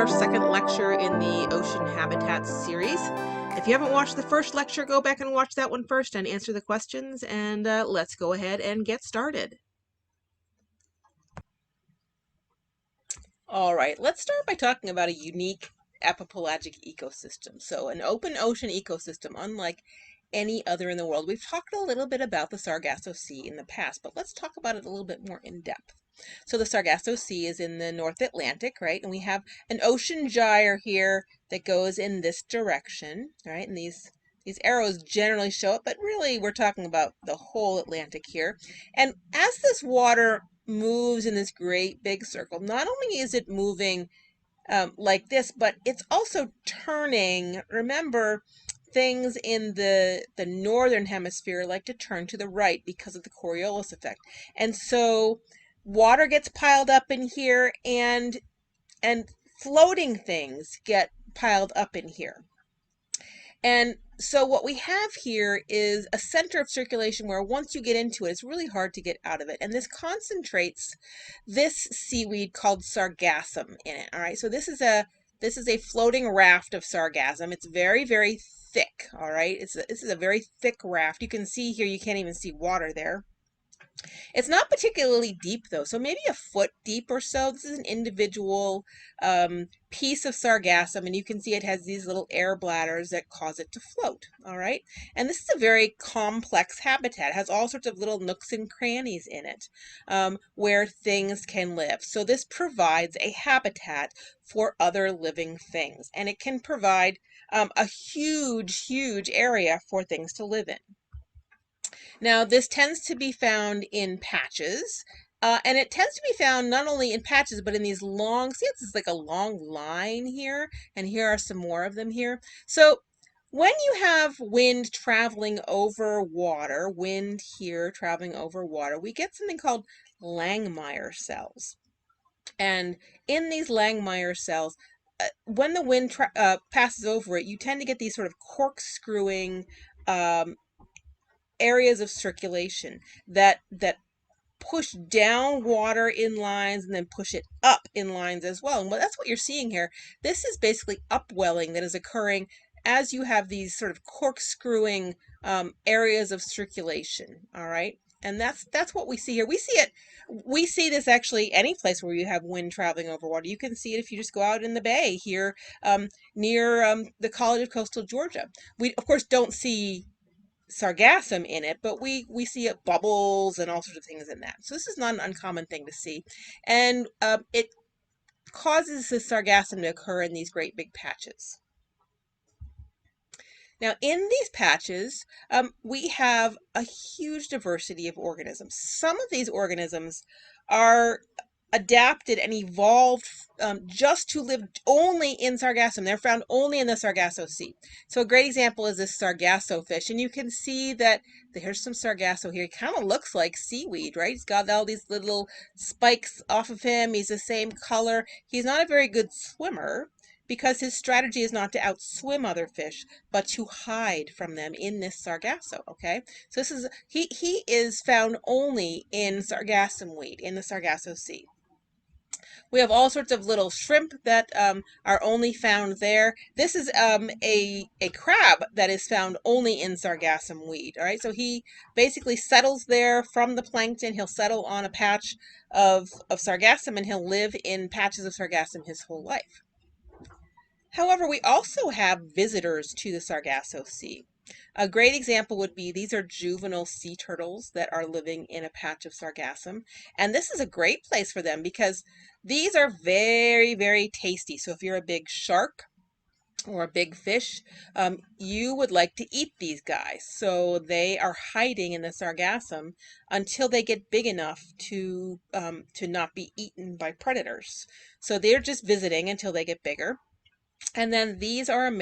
our second lecture in the Ocean Habitats series. If you haven't watched the first lecture, go back and watch that one first and answer the questions, and let's go ahead and get started. All right, let's start by talking about a unique epipelagic ecosystem. So an open ocean ecosystem, unlike any other in the world. We've talked a little bit about the Sargasso Sea in the past, but let's talk about it a little bit more in depth. So the Sargasso Sea is in the North Atlantic, right? And we have an ocean gyre here that goes in this direction, right? And these arrows generally show it, but really we're talking about the whole Atlantic here. And as this water moves in this great big circle, not only is it moving like this, but it's also turning. Remember, things in the northern hemisphere like to turn to the right because of the Coriolis effect. And so water gets piled up in here, and floating things get piled up in here. And so what we have here is a center of circulation where once you get into it, it's really hard to get out of it. And this concentrates this seaweed called sargassum in it. All right, so this is a floating raft of sargassum. It's very, very thick. All right, this is a very thick raft. You can see here, you can't even see water there. It's not particularly deep though, so maybe a foot deep or so. This is an individual piece of sargassum, and you can see it has these little air bladders that cause it to float, all right? And this is a very complex habitat. It has all sorts of little nooks and crannies in it where things can live. So this provides a habitat for other living things, and it can provide a huge, huge area for things to live in. Now, this tends to be found in patches, and it tends to be found not only in patches, but in these long, see, it's like a long line here, and here are some more of them here. So when you have wind traveling over water, wind here traveling over water, we get something called Langmuir cells. And in these Langmuir cells, when the wind passes over it, you tend to get these sort of corkscrewing um, areas of circulation that push down water in lines and then push it up in lines as well. And that's what you're seeing here. This is basically upwelling that is occurring as you have these sort of corkscrewing areas of circulation. All right. And that's what we see here. We see this actually any place where you have wind traveling over water. You can see it if you just go out in the bay here near the College of Coastal Georgia. We, of course, don't see sargassum in it, but we see it bubbles and all sorts of things in that. So this is not an uncommon thing to see, and it causes the sargassum to occur in these great big patches. Now, in these patches, we have a huge diversity of organisms. Some of these organisms are adapted and evolved just to live only in sargassum. They're found only in the Sargasso Sea. So a great example is this sargasso fish, and you can see that there's some sargasso here. He kind of looks like seaweed, right? He's got all these little spikes off of him. He's the same color. He's not a very good swimmer because his strategy is not to outswim other fish, but to hide from them in this sargasso, okay? So this is, he is found only in sargassum weed, in the Sargasso Sea. We have all sorts of little shrimp that are only found there. This is a crab that is found only in sargassum weed. All right, so he basically settles there from the plankton. He'll settle on a patch of sargassum, and he'll live in patches of sargassum his whole life. However, we also have visitors to the Sargasso Sea. A great example would be these are juvenile sea turtles that are living in a patch of sargassum. And this is a great place for them because these are very, very tasty. So if you're a big shark or a big fish, you would like to eat these guys. So they are hiding in the sargassum until they get big enough to not be eaten by predators. So they're just visiting until they get bigger. And then these are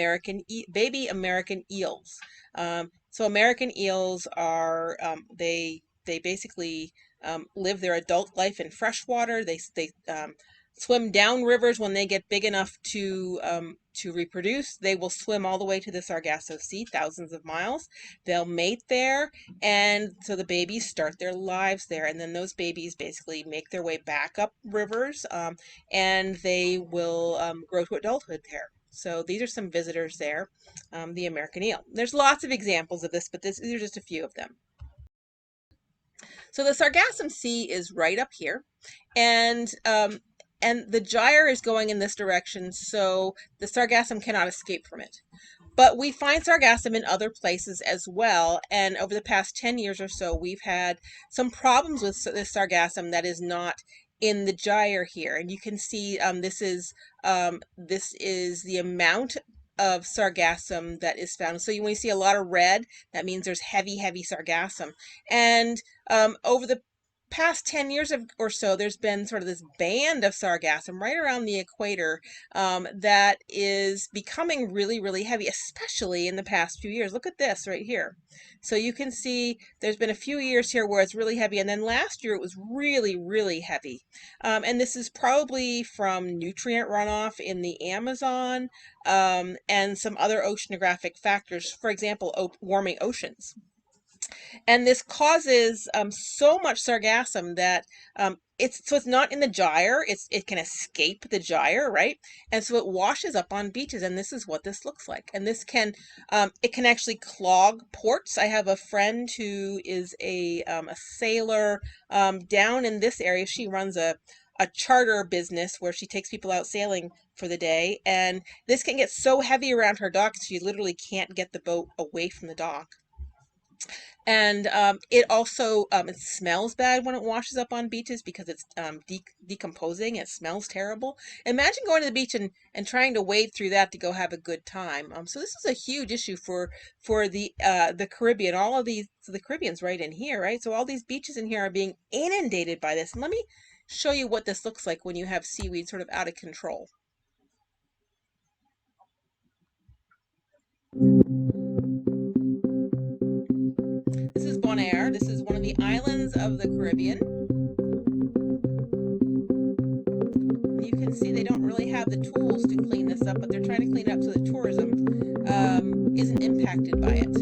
baby American eels. So American eels are they basically live their adult life in freshwater. They swim down rivers when they get big enough to reproduce. They will swim all the way to the Sargasso Sea, thousands of miles. They'll mate there, and so the babies start their lives there. And then those babies basically make their way back up rivers, and they will grow to adulthood there. So these are some visitors there, the American eel. There's lots of examples of this, but these are just a few of them. So the Sargassum Sea is right up here, and the gyre is going in this direction, so the sargassum cannot escape from it. But we find sargassum in other places as well, and over the past 10 years or so, we've had some problems with this sargassum that is not in the gyre here. And you can see this is the amount of sargassum that is found. So when you see a lot of red, that means there's heavy sargassum. And over the past 10 years or so, there's been sort of this band of sargassum right around the equator that is becoming really heavy, especially in the past few years. Look at this right here. So you can see there's been a few years here where it's really heavy, and then last year it was really heavy. And this is probably from nutrient runoff in the Amazon and some other oceanographic factors, for example, warming oceans. And this causes so much sargassum that it's not in the gyre. It can escape the gyre, right? And so it washes up on beaches, and this is what this looks like. And this can it can actually clog ports. I have a friend who is a sailor down in this area. She runs a charter business where she takes people out sailing for the day, and this can get so heavy around her dock she literally can't get the boat away from the dock. And it also it smells bad when it washes up on beaches because it's decomposing. It smells terrible. Imagine going to the beach and trying to wade through that to go have a good time. So this is a huge issue for the Caribbean. All of these, so the Caribbean's right in here, right? So all these beaches in here are being inundated by this. And let me show you what this looks like when you have seaweed sort of out of control. This is Bonaire. This is one of the islands of the Caribbean. You can see they don't really have the tools to clean this up, but they're trying to clean it up so that tourism isn't impacted by it.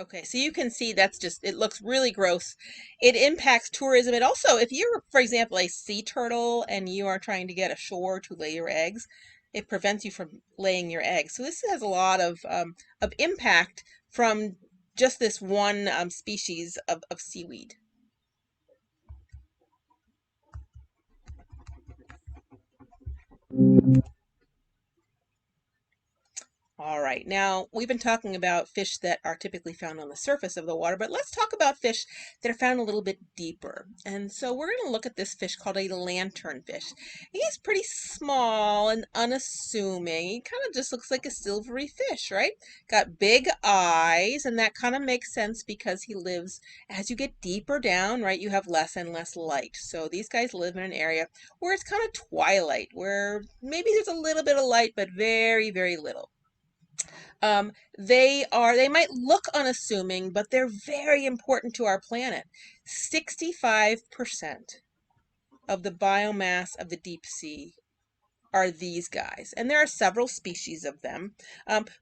Okay, so you can see that's just, it looks really gross. It impacts tourism. It also, if you're, for example, a sea turtle and you are trying to get ashore to lay your eggs, it prevents you from laying your eggs. So this has a lot of impact from just this one species of seaweed. All right, now we've been talking about fish that are typically found on the surface of the water, but let's talk about fish that are found a little bit deeper. And so we're going to look at this fish called a lanternfish. He's pretty small and unassuming. He kind of just looks like a silvery fish, right? Got big eyes, and that kind of makes sense because he lives, as you get deeper down, right, you have less and less light. So these guys live in an area where it's kind of twilight, where maybe there's a little bit of light, but very little. They might look unassuming, but they're very important to our planet. 65% of the biomass of the deep sea are these guys, and there are several species of them.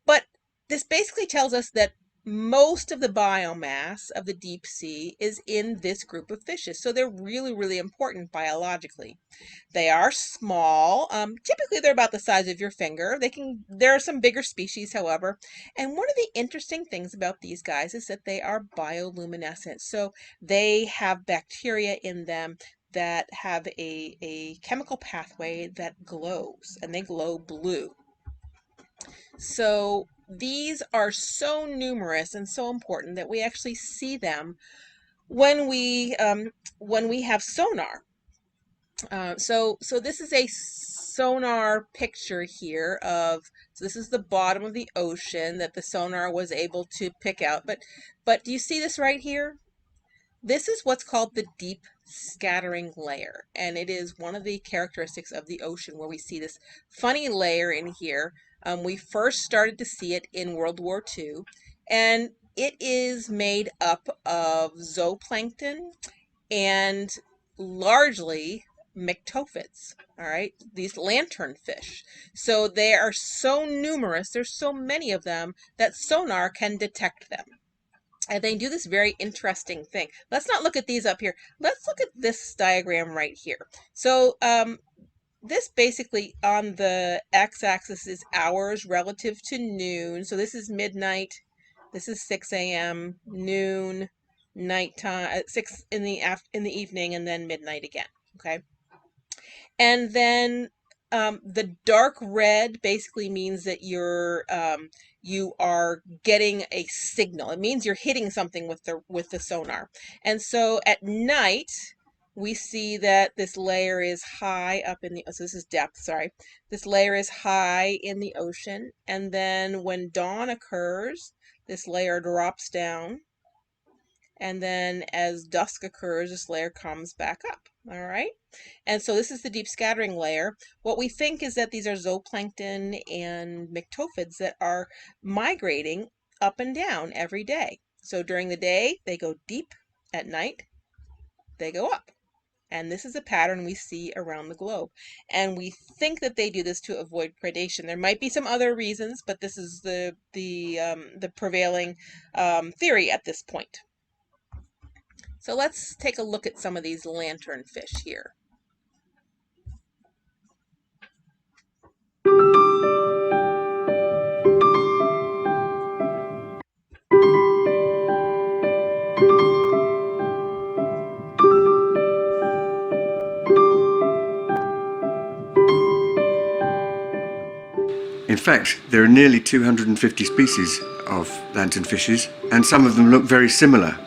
But this basically tells us that most of the biomass of the deep sea is in this group of fishes. So they're really, really important biologically. They are small. Typically they're about the size of your finger. There are some bigger species, however. And one of the interesting things about these guys is that they are bioluminescent. So they have bacteria in them that have a chemical pathway that glows, and they glow blue. So these are so numerous and so important that we actually see them when we have sonar. So this is a sonar picture here of, so this is the bottom of the ocean that the sonar was able to pick out. But do you see this right here? This is what's called the deep scattering layer, and it is one of the characteristics of the ocean where we see this funny layer in here. We first started to see it in World War II, and it is made up of zooplankton and largely myctophids, all right, these lanternfish. So they are so numerous, there's so many of them that sonar can detect them. And they do this very interesting thing. Let's not look at these up here. Let's look at this diagram right here. So this basically on the x-axis is hours relative to noon. So this is midnight. This is 6 a.m., noon, nighttime, at 6 in the evening, and then midnight again. Okay. And then the dark red basically means that you are getting a signal. It means you're hitting something with the sonar. And so at night, we see that this layer is high up in the, so this is depth, sorry. This layer is high in the ocean. And then when dawn occurs, this layer drops down. And then as dusk occurs, this layer comes back up. All right. And so this is the deep scattering layer. What we think is that these are zooplankton and myctophids that are migrating up and down every day. So during the day, they go deep. At night, they go up. And this is a pattern we see around the globe. And we think that they do this to avoid predation. There might be some other reasons, but this is the prevailing theory at this point. So let's take a look at some of these lanternfish here. In fact, there are nearly 250 species of lanternfishes, and some of them look very similar.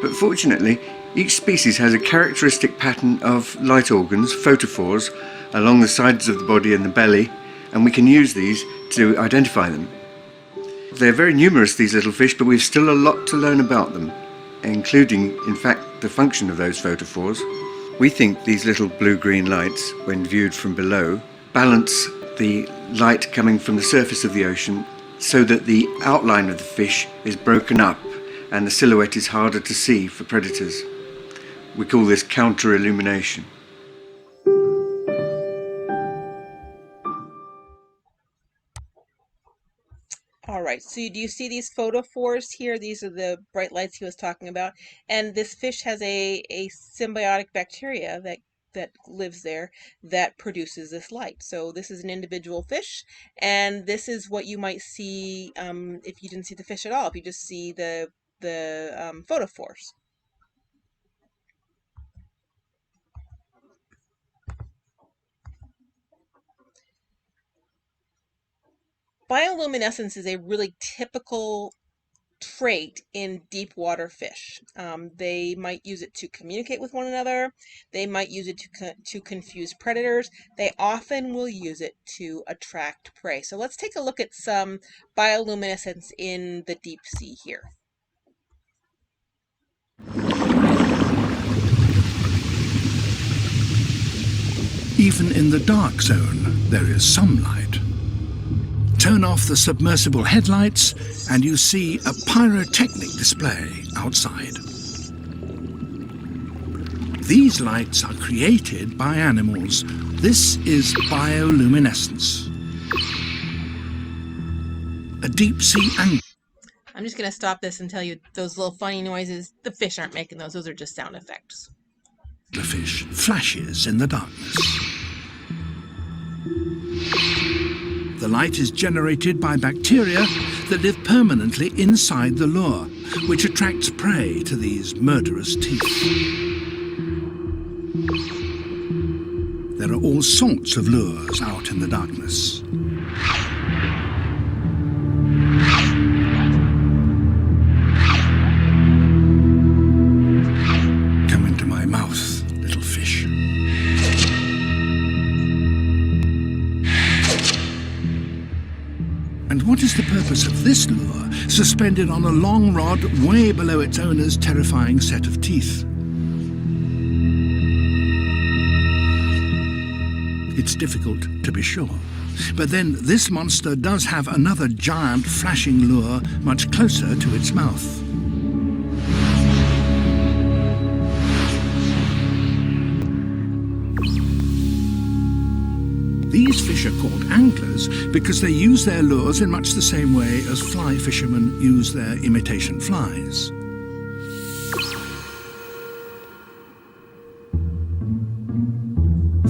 But fortunately, each species has a characteristic pattern of light organs, photophores, along the sides of the body and the belly, and we can use these to identify them. They're very numerous, these little fish, but we've still a lot to learn about them, including, in fact, the function of those photophores. We think these little blue-green lights, when viewed from below, balance the light coming from the surface of the ocean so that the outline of the fish is broken up and the silhouette is harder to see for predators. We call this counter-illumination. All right, so do you see these photophores here? These are the bright lights he was talking about. And this fish has a symbiotic bacteria that lives there that produces this light. So this is an individual fish, and this is what you might see if you didn't see the fish at all, if you just see the photophores. Bioluminescence is a really typical trait in deep water fish. They might use it to communicate with one another. They might use it to confuse predators. They often will use it to attract prey. So let's take a look at some bioluminescence in the deep sea here. Even in the dark zone, there is some light. Turn off the submersible headlights and you see a pyrotechnic display outside. These lights are created by animals. This is bioluminescence. A deep sea I'm just going to stop this and tell you those little funny noises, the fish aren't making those. Those are just sound effects. The fish flashes in the darkness. The light is generated by bacteria that live permanently inside the lure, which attracts prey to these murderous teeth. There are all sorts of lures out in the darkness. Come into my mouth, little fish. And what is the purpose of this lure, suspended on a long rod way below its owner's terrifying set of teeth? It's difficult to be sure. But then this monster does have another giant flashing lure much closer to its mouth. These fish are called anglers because they use their lures in much the same way as fly fishermen use their imitation flies.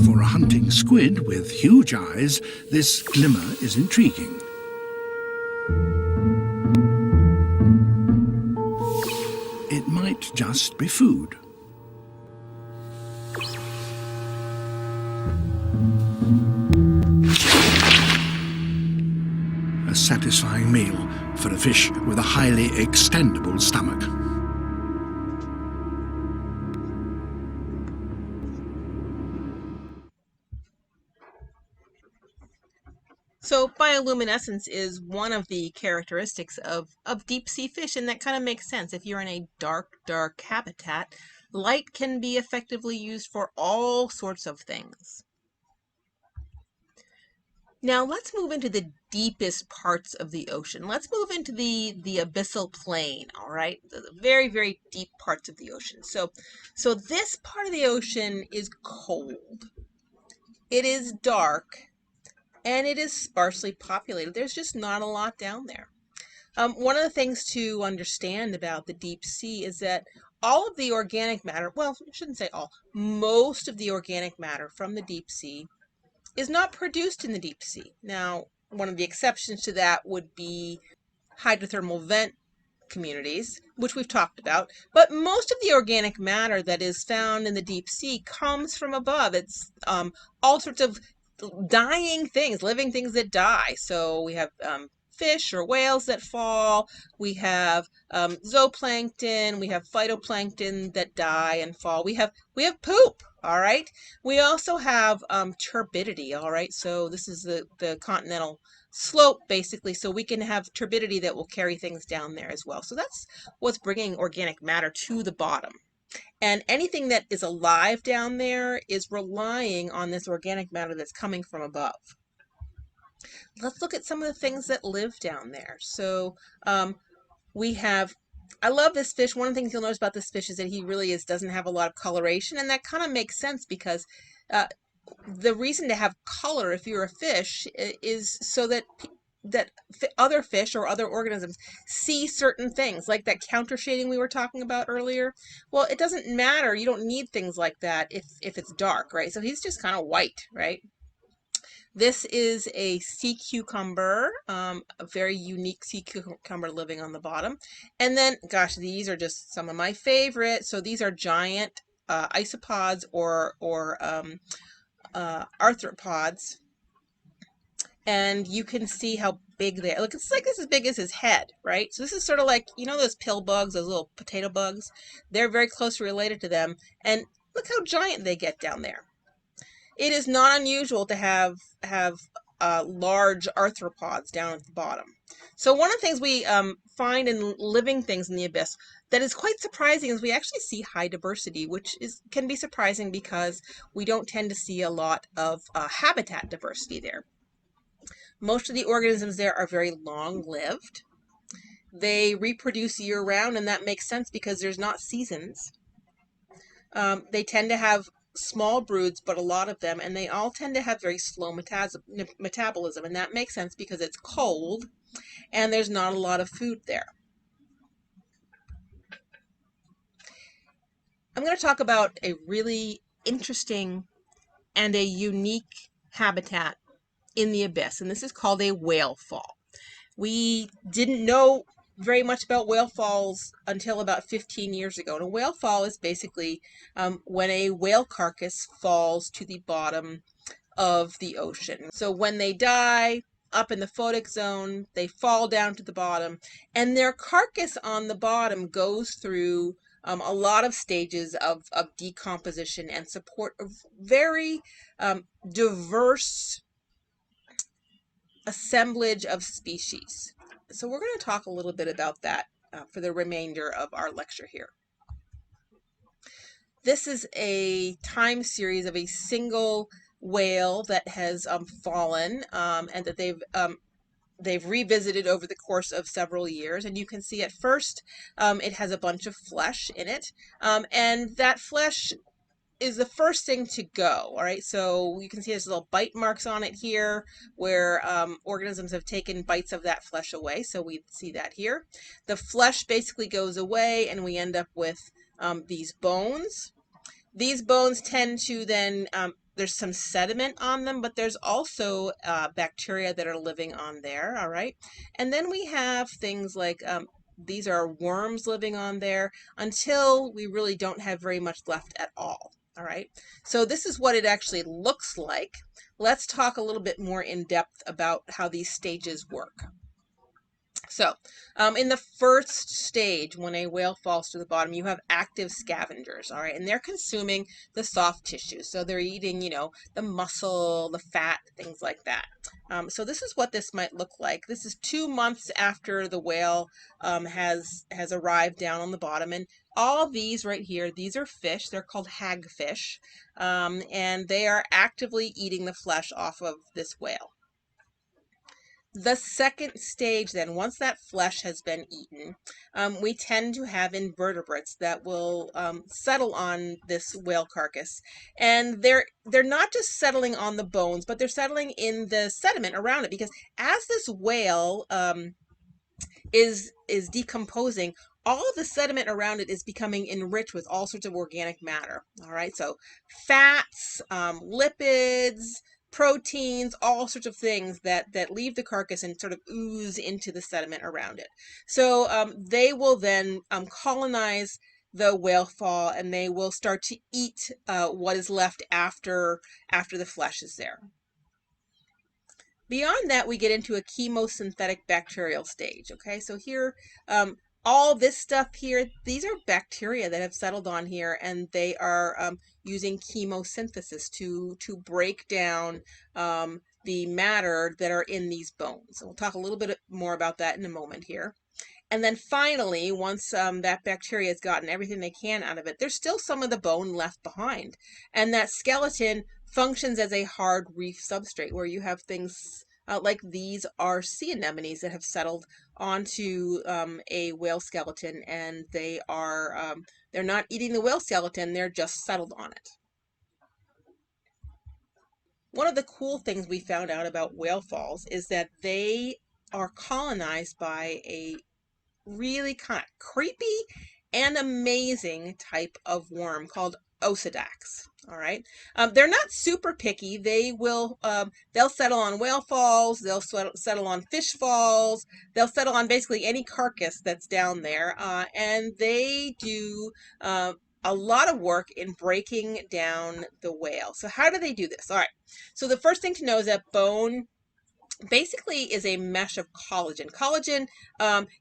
For a hunting squid with huge eyes, this glimmer is intriguing. It might just be food. A satisfying meal for a fish with a highly extendable stomach. So bioluminescence is one of the characteristics of deep sea fish, and that kind of makes sense. If you're in a dark habitat, light can be effectively used for all sorts of things. Now let's move into the deepest parts of the ocean. Let's move into the abyssal plain, all right? The very, very deep parts of the ocean. So this part of the ocean is cold. It is dark. And it is sparsely populated. There's just not a lot down there. One of the things to understand about the deep sea is that all of the organic matter, well, I shouldn't say all, most of the organic matter from the deep sea is not produced in the deep sea. Now, one of the exceptions to that would be hydrothermal vent communities, which we've talked about, but most of the organic matter that is found in the deep sea comes from above. It's all sorts of dying things, living things that die. So we have fish or whales that fall. We have zooplankton. We have phytoplankton that die and fall. We have poop. All right. We also have turbidity. All right. So this is the continental slope basically. So we can have turbidity that will carry things down there as well. So that's what's bringing organic matter to the bottom. And anything that is alive down there is relying on this organic matter that's coming from above. Let's look at some of the things that live down there. So we have, I love this fish. One of the things you'll notice about this fish is that he really doesn't have a lot of coloration, and that kind of makes sense because the reason to have color if you're a fish is so that other fish or other organisms see certain things, like that counter shading we were talking about earlier. Well, it doesn't matter. You don't need things like that if it's dark, right? So he's just kind of white, right? This is a sea cucumber, a very unique sea cucumber living on the bottom. And then, gosh, these are just some of my favorite. So these are giant isopods or arthropods. And you can see how big they are. Look, it's like this as big as his head, right? So this is sort of like, you know, those pill bugs, those little potato bugs. They're very closely related to them. And look how giant they get down there. It is not unusual to have large arthropods down at the bottom. So one of the things we find in living things in the abyss that is quite surprising is we actually see high diversity, which can be surprising because we don't tend to see a lot of habitat diversity there. Most of the organisms there are very long-lived. They reproduce year-round, and that makes sense because there's not seasons. They tend to have small broods, but a lot of them, and they all tend to have very slow metabolism, and that makes sense because it's cold and there's not a lot of food there. I'm going to talk about a really interesting and a unique habitat in the abyss, and this is called a whale fall. We didn't know very much about whale falls until about 15 years ago. And a whale fall is basically when a whale carcass falls to the bottom of the ocean. So when they die up in the photic zone, they fall down to the bottom, and their carcass on the bottom goes through a lot of stages of decomposition and support a very diverse assemblage of species. So we're going to talk a little bit about that for the remainder of our lecture here. This is a time series of a single whale that has fallen and that they've revisited over the course of several years. And you can see at first it has a bunch of flesh in it, and that flesh is the first thing to go. All right, so you can see there's little bite marks on it here where organisms have taken bites of that flesh away. So we see that here. The flesh basically goes away and we end up with these bones. These bones tend to then, there's some sediment on them, but there's also bacteria that are living on there. All right, and then we have things like these are worms living on there until we really don't have very much left at all. All right, so this is what it actually looks like. Let's talk a little bit more in depth about how these stages work. So in the first stage, when a whale falls to the bottom, you have active scavengers, all right, and they're consuming the soft tissue. So they're eating, you know, the muscle, the fat, things like that. So this is what this might look like. This is 2 months after the whale has arrived down on the bottom, and all these right here, these are fish. They're called hagfish, and they are actively eating the flesh off of this whale. The second stage then, once that flesh has been eaten, we tend to have invertebrates that will settle on this whale carcass. And they're not just settling on the bones, but they're settling in the sediment around it, because as this whale is decomposing, all of the sediment around it is becoming enriched with all sorts of organic matter. All right, so fats, lipids, proteins, all sorts of things that leave the carcass and sort of ooze into the sediment around it. So they will then colonize the whale fall, and they will start to eat what is left after the flesh is there. Beyond that, we get into a chemosynthetic bacterial stage. Okay, so here, all this stuff here, these are bacteria that have settled on here, and they are using chemosynthesis to break down the matter that are in these bones. We'll talk a little bit more about that in a moment here. And then finally, once that bacteria has gotten everything they can out of it, there's still some of the bone left behind. And that skeleton functions as a hard reef substrate, where you have things like these are sea anemones that have settled onto a whale skeleton, and they are they're not eating the whale skeleton, they're just settled on it. One of the cool things we found out about whale falls is that they are colonized by a really kind of creepy and amazing type of worm called Osedax. All right, they're not super picky. They will they'll settle on whale falls, they'll settle on fish falls, they'll settle on basically any carcass that's down there, and they do a lot of work in breaking down the whale. So how do they do this? All right, so the first thing to know is that bone basically is a mesh of collagen. Collagen,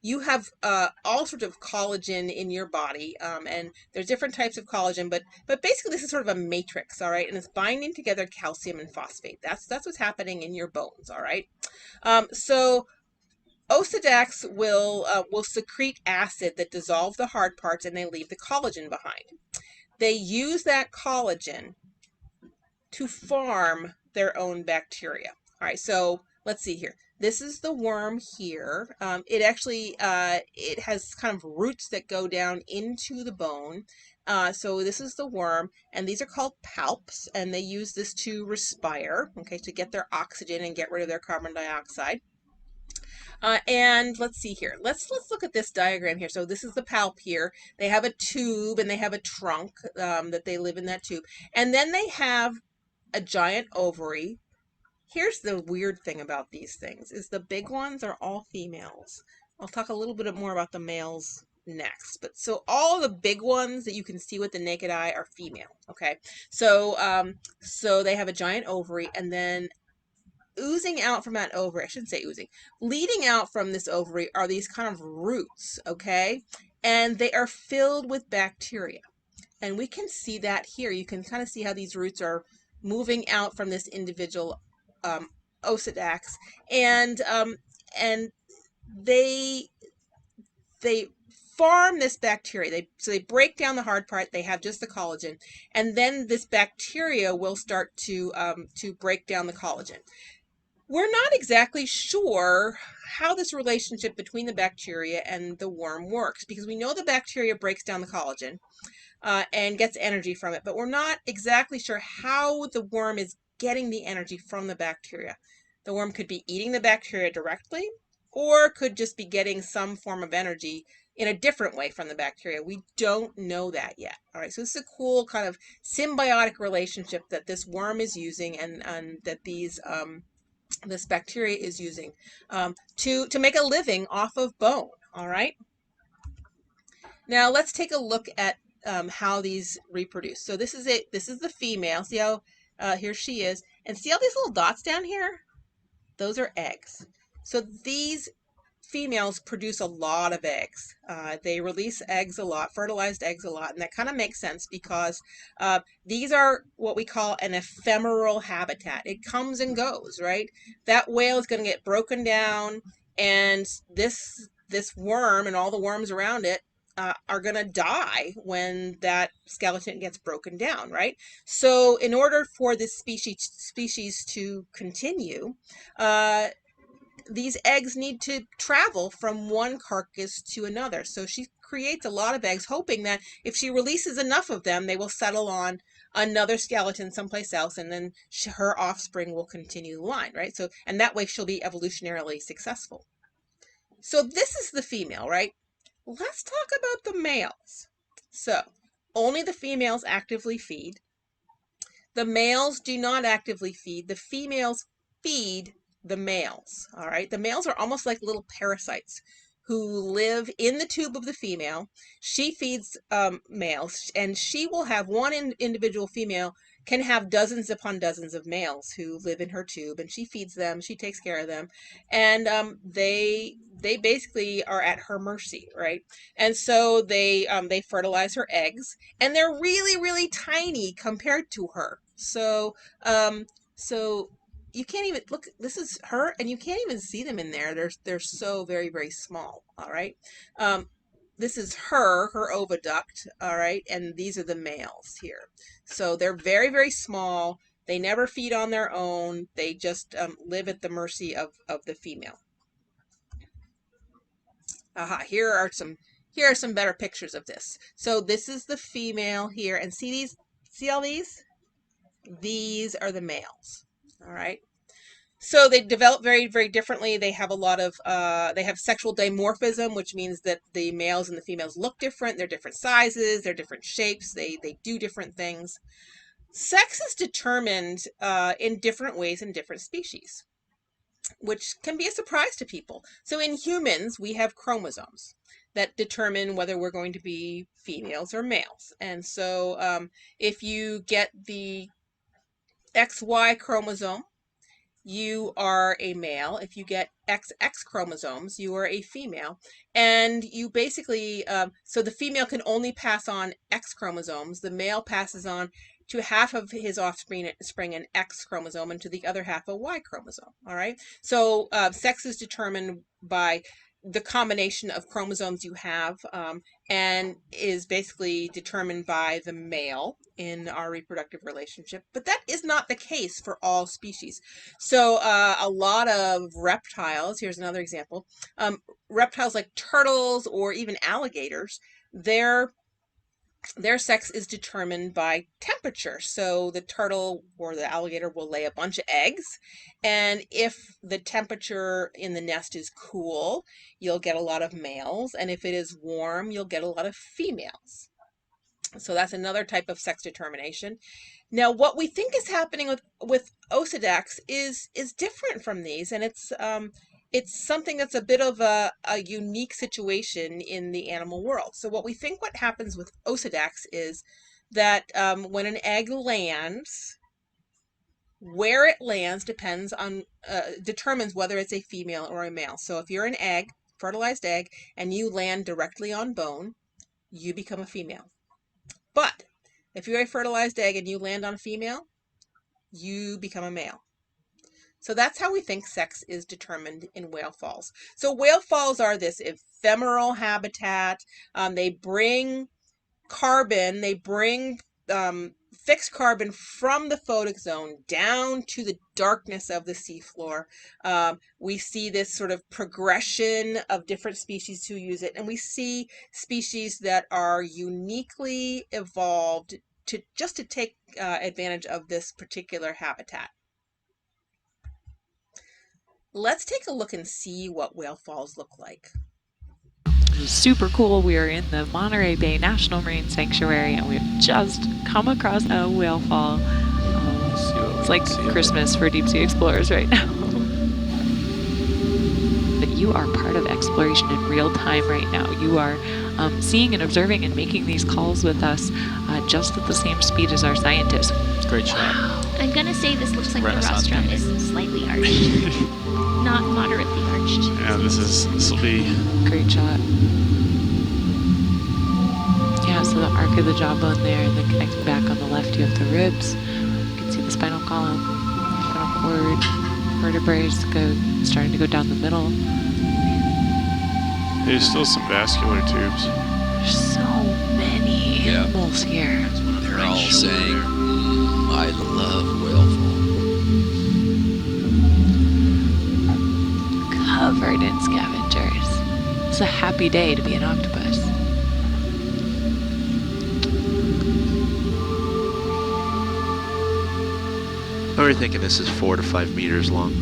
you have all sorts of collagen in your body, and there's different types of collagen, but basically this is sort of a matrix, all right, and it's binding together calcium and phosphate. That's what's happening in your bones, all right. So Osedax will secrete acid that dissolve the hard parts, and they leave the collagen behind. They use that collagen to farm their own bacteria. All right, so let's see here. This is the worm here. It actually, it has kind of roots that go down into the bone. So this is the worm, and these are called palps, and they use this to respire, okay, to get their oxygen and get rid of their carbon dioxide. And let's see here. Let's look at this diagram here. So this is the palp here. They have a tube and they have a trunk that they live in that tube. And then they have a giant ovary. Here's the weird thing about these things is the big ones are all females. I'll talk a little bit more about the males next. But so all the big ones that you can see with the naked eye are female. Okay. So they have a giant ovary, and then oozing out from that ovary, I shouldn't say oozing, leading out from this ovary are these kind of roots, okay? And they are filled with bacteria. And we can see that here. You can kind of see how these roots are moving out from this individual Osedax. And they farm this bacteria. So they break down the hard part. They have just the collagen, and then this bacteria will start to break down the collagen. We're not exactly sure how this relationship between the bacteria and the worm works, because we know the bacteria breaks down the collagen and gets energy from it, but we're not exactly sure how the worm is getting the energy from the bacteria. The worm could be eating the bacteria directly, or could just be getting some form of energy in a different way from the bacteria. We don't know that yet. All right, so this is a cool kind of symbiotic relationship that this worm is using, and that this bacteria is using to make a living off of bone. All right. Now let's take a look at how these reproduce. So this is it. This is the female. See how here she is, and see all these little dots down here? Those are eggs. So these females produce a lot of eggs. They release eggs a lot, fertilized eggs a lot, and that kind of makes sense because these are what we call an ephemeral habitat. It comes and goes, right? That whale is going to get broken down, and this worm and all the worms around it are going to die when that skeleton gets broken down, right? So in order for this species to continue, these eggs need to travel from one carcass to another. So she creates a lot of eggs, hoping that if she releases enough of them, they will settle on another skeleton someplace else, and then her offspring will continue the line, right? So, and that way she'll be evolutionarily successful. So this is the female, right? Let's talk about the males. So only the females actively feed. The males do not actively feed. The females feed the males. All right. The males are almost like little parasites who live in the tube of the female. She feeds males, and she will have one individual female can have dozens upon dozens of males who live in her tube, and she feeds them. She takes care of them, and they basically are at her mercy, right? And so they fertilize her eggs, and they're really tiny compared to her. So you can't even look. This is her, and you can't even see them in there. They're so very small. All right. This is her oviduct. All right, and these are the males here. So they're very small. They never feed on their own. They just live at the mercy of the female. Aha, here are some better pictures of this. So this is the female here, and see all these? These are the males. All right. So they develop very differently. They have a lot of they have sexual dimorphism, which means that the males and the females look different. They're different sizes, they're different shapes, they do different things. Sex is determined in different ways in different species, which can be a surprise to people. So in humans, we have chromosomes that determine whether we're going to be females or males. And so if you get the XY chromosome, you are a male. If you get XX chromosomes, you are a female. And you basically, so the female can only pass on X chromosomes. The male passes on to half of his offspring an X chromosome, and to the other half a Y chromosome. All right. So sex is determined by the combination of chromosomes you have, and is basically determined by the male in our reproductive relationship. But that is not the case for all species. So a lot of reptiles, here's another example, reptiles like turtles or even alligators, their their sex is determined by temperature. So the turtle or the alligator will lay a bunch of eggs, and if the temperature in the nest is cool, you'll get a lot of males, and if it is warm, you'll get a lot of females. So that's another type of sex determination. Now, what we think is happening with Osedax is different from these, and it's something that's a bit of a unique situation in the animal world. So what we think what happens with Osedax is that when an egg lands, where it lands determines whether it's a female or a male. So if you're an egg, fertilized egg, and you land directly on bone, you become a female. But if you're a fertilized egg and you land on a female, you become a male. So that's how we think sex is determined in whale falls. So whale falls are this ephemeral habitat. They bring carbon, fixed carbon from the photic zone down to the darkness of the seafloor. We see this sort of progression of different species who use it, and we see species that are uniquely evolved to take advantage of this particular habitat. Let's take a look and see what whale falls look like. Super cool. We are in the Monterey Bay National Marine Sanctuary, and we've just come across a whale fall. It's like Christmas for deep sea explorers right now. But you are part of exploration in real time right now. You are seeing and observing and making these calls with us just at the same speed as our scientists. It's a great shot. I'm gonna say this looks like Renaissance the rostrum painting. is slightly arched, not moderately arched. Yeah, this will be Great shot. Yeah, so the arc of the jawbone there, and then connecting back on the left, you have the ribs. You can see the spinal column, spinal cord, vertebrae starting to go down the middle. There's still some vascular tubes. There's so many animals here. They're all saying, I love whale fall. Covered in scavengers. It's a happy day to be an octopus. How are you thinking this is 4 to 5 meters long?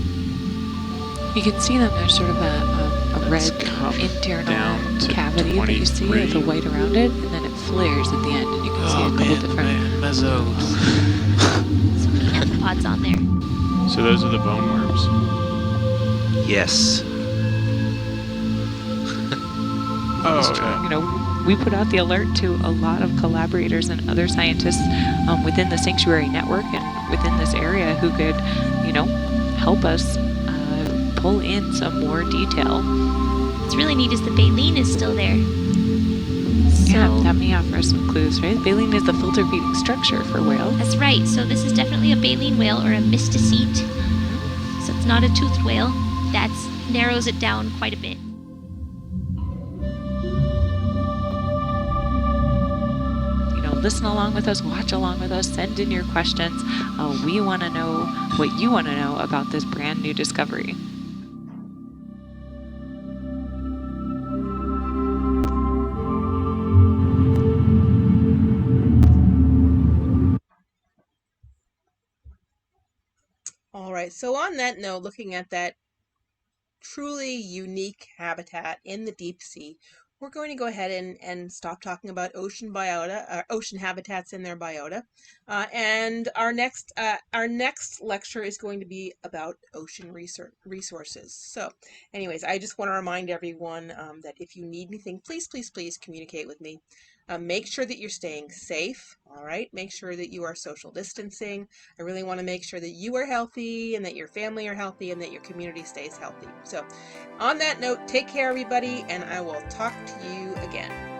You can see them. There's sort of a Let's red come internal down to cavity that you see with the 23. white around it, and then it flares at the end, and you can see a couple different. mezzo. So many amphipods on there. So those are the bone worms. Yes. Oh, okay. You know, we put out the alert to a lot of collaborators and other scientists within the sanctuary network and within this area who could, you know, help us pull in some more detail. What's really neat is the baleen is still there. Yeah, So that may offer us some clues, right? Baleen is the filter feeding structure for whales. that's right. So this is definitely a baleen whale or a mystacete. So it's not a toothed whale. That narrows it down quite a bit. Listen along with us, watch along with us, send in your questions. We want to know what you want to know about this brand new discovery. All right, so on that note, looking at that truly unique habitat in the deep sea, we're going to go ahead and stop talking about ocean biota, ocean habitats in their biota, and our next lecture is going to be about ocean resources. So, anyways, I just want to remind everyone that if you need anything, please communicate with me. Make sure that you're staying safe. All right, make sure that you are social distancing. I really want to make sure that you are healthy and that your family are healthy and that your community stays healthy. So on that note, take care, everybody, and I will talk to you again.